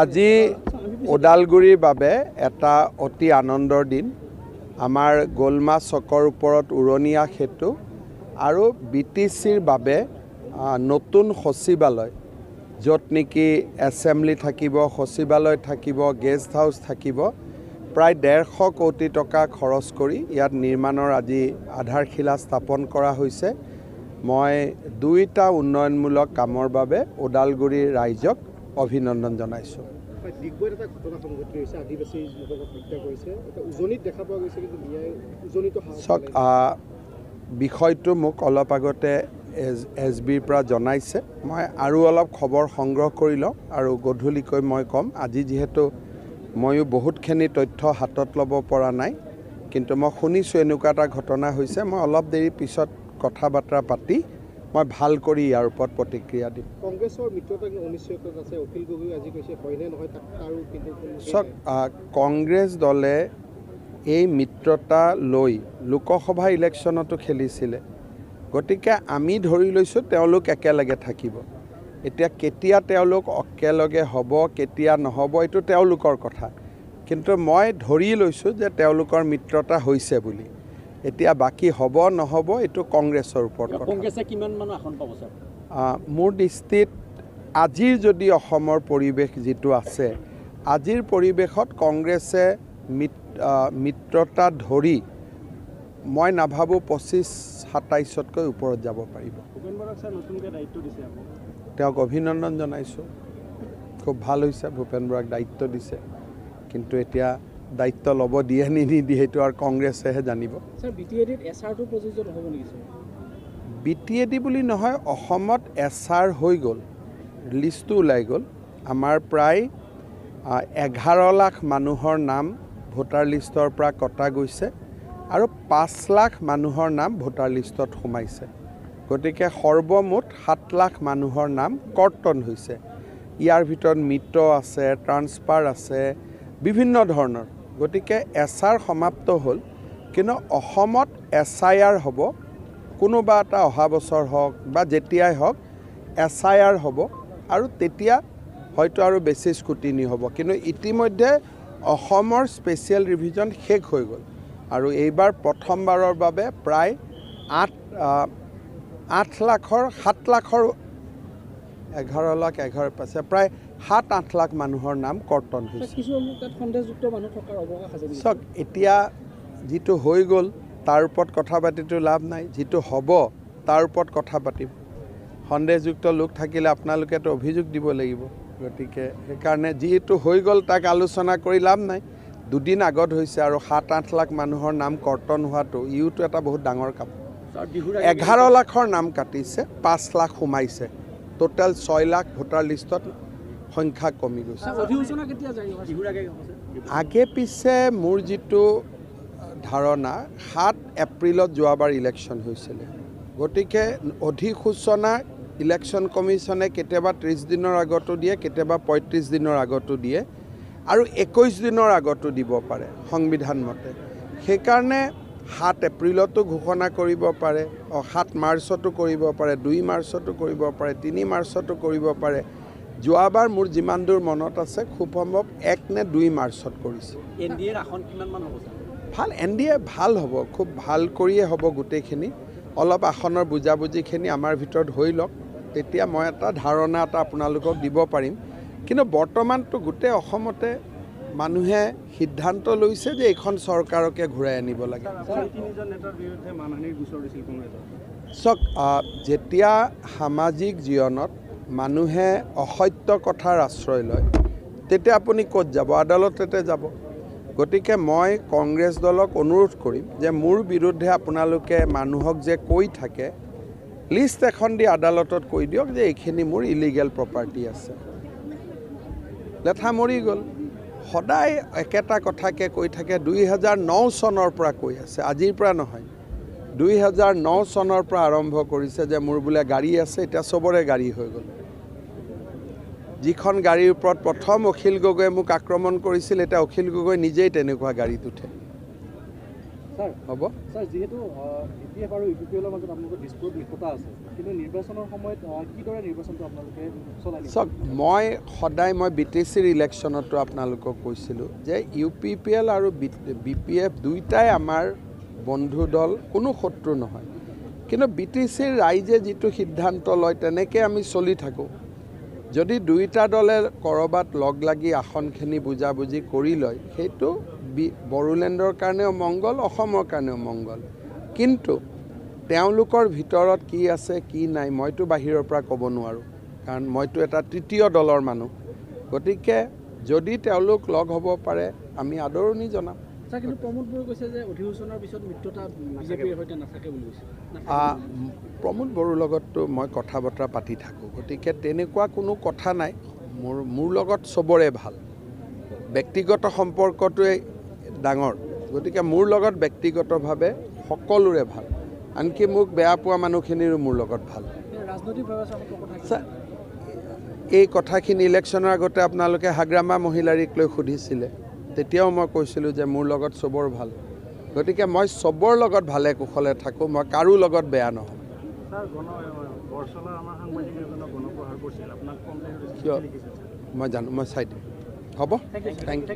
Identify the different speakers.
Speaker 1: আজি ওদালগুৰিৰ বাবে এটা অতি আনন্দৰ দিন। আমাৰ গোলমা চকৰ ওপৰত উৰণীয়া সেতু আৰু BTCৰ বাবে নতুন সচিবালয়, য'ত নেকি এছেম্বলি থাকিব, সচিবালয় থাকিব, গেষ্ট হাউচ থাকিব, প্ৰায় 150 কোটি টকা খৰচ কৰি ইয়াত নিৰ্মাণৰ আজি আধাৰশিলা স্থাপন কৰা হৈছে। মই দুইটা উন্নয়নমূলক কামৰ বাবে ওদালগুৰিৰ ৰাইজক অভিনন্দন জনাইছোঁ। বিষয়টো মোক অলপ আগতে SBৰ পৰা জনাইছে। মই আৰু অলপ খবৰ সংগ্ৰহ কৰি লওঁ আৰু গধূলিকৈ মই ক'ম। আজি যিহেতু ময়ো বহুতখিনি তথ্য হাতত ল'ব পৰা নাই, কিন্তু মই শুনিছোঁ এনেকুৱা এটা ঘটনা হৈছে। মই অলপ দেৰি পিছত কথা বাৰ্তা পাতি মই ভাল কৰি ইয়াৰ ওপৰত প্ৰতিক্ৰিয়া দিম।
Speaker 2: কংগ্ৰেছৰ মিত্ৰতা অনিশ্চয়তা আছে, অখিল গগৈ আজি কৈছে হয়নে নহয় তাৰো কিন্তু
Speaker 1: কংগ্ৰেছ দলে এই মিত্ৰতা লৈ লোকসভা ইলেকশ্যনতো খেলিছিলে। গতিকে আমি ধৰি লৈছোঁ তেওঁলোক একেলগে থাকিব। এতিয়া কেতিয়া তেওঁলোক একেলগে হ'ব, কেতিয়া নহ'ব, এইটো তেওঁলোকৰ কথা। কিন্তু মই ধৰি লৈছোঁ যে তেওঁলোকৰ মিত্ৰতা হৈছে বুলি। এতিয়া বাকী হ'ব নহ'ব এইটো কংগ্ৰেছৰ ওপৰত কথা।
Speaker 2: কংগ্ৰেছে কিমান মান আসন পাব ছাৰ?
Speaker 1: মোৰ দৃষ্টিত আজিৰ যদি অসমৰ পৰিৱেশ যিটো আছে, আজিৰ পৰিৱেশত কংগ্ৰেছে মিত্ৰতা ধৰি মই নাভাবোঁ 25-27তকৈ ওপৰত যাব পাৰিব। তেওঁক অভিনন্দন জনাইছোঁ। খুব ভাল হৈছে, ভূপেন বৰাক দায়িত্ব দিছে। কিন্তু এতিয়া দায়িত্ব ল'ব দিয়ে নিদিয়ে সেইটো আৰু কংগ্ৰেছেহে জানিব। BTAD বুলি নহয়, অসমত SR হৈ গ'ল, লিষ্টটো ওলাই গ'ল। আমাৰ প্ৰায় 11 লাখ মানুহৰ নাম ভোটাৰ লিষ্টৰ পৰা কটা গৈছে আৰু 5 লাখ মানুহৰ নাম ভোটাৰ লিষ্টত সোমাইছে। গতিকে সৰ্বমুঠ 7 লাখ মানুহৰ নাম কৰ্তন হৈছে। ইয়াৰ ভিতৰত মৃত আছে, ট্ৰান্সফাৰ আছে, বিভিন্ন ধৰণৰ। গতিকে SR সমাপ্ত হ'ল, কিন্তু অসমত SIR হ'ব। কোনোবা এটা অহা বছৰ হওক বা যেতিয়াই হওক SIR হ'ব আৰু তেতিয়া হয়তো আৰু বেছি স্কুটিনি হ'ব। কিন্তু ইতিমধ্যে অসমৰ স্পেচিয়েল ৰিভিজন শেষ হৈ গ'ল আৰু এইবাৰ প্ৰথমবাৰৰ বাবে প্ৰায় 7 লাখৰ 11 লাখ 11 পাছে প্ৰায় 7-8 লাখ মানুহৰ নাম কৰ্তন হৈছে। চাওক, এতিয়া যিটো হৈ গ'ল তাৰ ওপৰত কথা পাতিটো লাভ নাই, যিটো হ'ব তাৰ ওপৰত কথা পাতিম। সন্দেহযুক্ত লোক থাকিলে আপোনালোকেতো অভিযোগ দিব লাগিব। গতিকে সেইকাৰণে যিটো হৈ গ'ল তাক আলোচনা কৰি লাভ নাই। দুদিন আগত হৈছে আৰু 7-8 লাখ মানুহৰ নাম কৰ্তন হোৱাটো ইউটো এটা বহুত ডাঙৰ কাম। 11 লাখৰ নাম কাটিছে, 5 লাখ সোমাইছে, টোটেল 6 লাখ ভোটাৰ লিষ্টত সংখ্যা কমি গৈছে। আগে পিছে মোৰ যিটো ধাৰণা, 7 এপ্ৰিলত যোৱাবাৰ ইলেকশ্যন হৈছিলে। গতিকে অধিসূচনা ইলেকশ্যন কমিশ্যনে কেতিয়াবা 30 দিনৰ আগতো দিয়ে, কেতিয়াবা 35 দিনৰ আগতো দিয়ে আৰু 21 দিনৰ আগতো দিব পাৰে সংবিধান মতে। সেইকাৰণে 7 এপ্ৰিলতো ঘোষণা কৰিব পাৰে, 7 মাৰ্চতো কৰিব পাৰে, 2 মাৰ্চতো কৰিব পাৰে, 3 মাৰ্চতো কৰিব পাৰে। যোৱাবাৰ মোৰ যিমান দূৰ মনত আছে খুব সম্ভৱ 1 নে 2 মাৰ্চত কৰিছে।
Speaker 2: NDAৰ আসন কিমান মান হ'ব?
Speaker 1: ভাল, NDA ভাল হ'ব, খুব ভাল কৰিয়ে হ'ব গোটেইখিনি। অলপ আসনৰ বুজাবুজিখিনি আমাৰ ভিতৰত হৈ লওক, তেতিয়া মই এটা ধাৰণা এটা আপোনালোকক দিব পাৰিম। কিন্তু বৰ্তমানটো গোটেই অসমতে মানুহে সিদ্ধান্ত লৈছে যে এইখন চৰকাৰকে ঘূৰাই আনিব লাগে। চাওক, যেতিয়া সামাজিক জীৱনত মানুহে অসত্য কথাৰ আশ্ৰয় লয় তেতিয়া আপুনি ক'ত যাব? আদালততে যাব। গতিকে মই কংগ্ৰেছ দলক অনুৰোধ কৰিম যে মোৰ বিৰুদ্ধে আপোনালোকে মানুহক যে কৈ থাকে, লিষ্ট এখন দি আদালতত কৈ দিয়ক যে এইখিনি মোৰ ইলিগেল প্ৰপাৰ্টি আছে। লেঠা মৰি গ'ল। সদায় একেটা কথাকে কৈ থাকে। 2009 চনৰ পৰা কৈ আছে, আজিৰ পৰা নহয়। 2009 চনৰ পৰা আৰম্ভ কৰিছে যে মোৰ বোলে গাড়ী আছে, এতিয়া চবৰে গাড়ী হৈ গ'ল। যিখন গাড়ীৰ ওপৰত প্ৰথম অখিল গগৈয়ে মোক আক্ৰমণ কৰিছিল, এতিয়া অখিল গগৈ নিজেই তেনেকুৱা গাড়ীত উঠে। হ'ব
Speaker 2: স্যাৰ যেহেতু বিপিএফ আৰু ইউপিপিএলৰ মাজত আপোনালোকৰ ডিসপুট নিকটা আছে কিন্তু নিৰ্বাচনৰ সময়ত কিদৰে নিৰ্বাচনটো আপোনালোকে চলাই
Speaker 1: চাওক মই BTCৰ ইলেকশ্যনতো আপোনালোকক কৈছিলোঁ যে UPPL আৰু BPF দুইটাই আমাৰ বন্ধু দল, কোনো শত্ৰু নহয়, কিন্তু BTCৰ ৰাইজে যিটো সিদ্ধান্ত লয় তেনেকৈ আমি চলি থাকোঁ। যদি দুইটা দলে ক'ৰবাত লগ লাগি আসনখিনি বুজাবুজি কৰি লয় সেইটো বড়োলেণ্ডৰ কাৰণেও মংগল, অসমৰ কাৰণেও মংগল, কিন্তু তেওঁলোকৰ ভিতৰত কি আছে কি নাই মইতো বাহিৰৰ পৰা ক'ব নোৱাৰোঁ, কাৰণ মইতো এটা তৃতীয় দলৰ মানুহ। গতিকে যদি তেওঁলোক লগ হ'ব পাৰে আমি আদৰণি জনাম।
Speaker 2: কিন্তু প্ৰমোদ বড়োৱে কৈছে যে অধিৱেশনৰ পিছত মিত্ৰতা বিজেপিৰ সৈতে নাথাকে বুলি কৈছে।
Speaker 1: প্ৰমোদ বড়োৰ লগততো মই কথা বতৰা পাতি থাকোঁ, গতিকে তেনেকুৱা কোনো কথা নাই। মোৰ লগত চবৰে ভাল, ব্যক্তিগত সম্পৰ্কটোৱে ডাঙৰ, গতিকে মোৰ লগত ব্যক্তিগতভাৱে সকলোৰে ভাল, আনকি মোক বেয়া পোৱা মানুহখিনিৰো মোৰ লগত ভাল। এই কথাখিনি ইলেকশ্যনৰ আগতে আপোনালোকে হাগ্ৰামা মহিলাৰীক লৈ সুধিছিলে, তেতিয়াও মই কৈছিলোঁ যে মোৰ লগত চবৰ ভাল, গতিকে মই চবৰ লগত ভালে কুশলে থাকোঁ, মই কাৰো লগত বেয়া নহওঁ। কিয় মই জানো, মই চাই দিম। হ'ব, থেংক ইউ।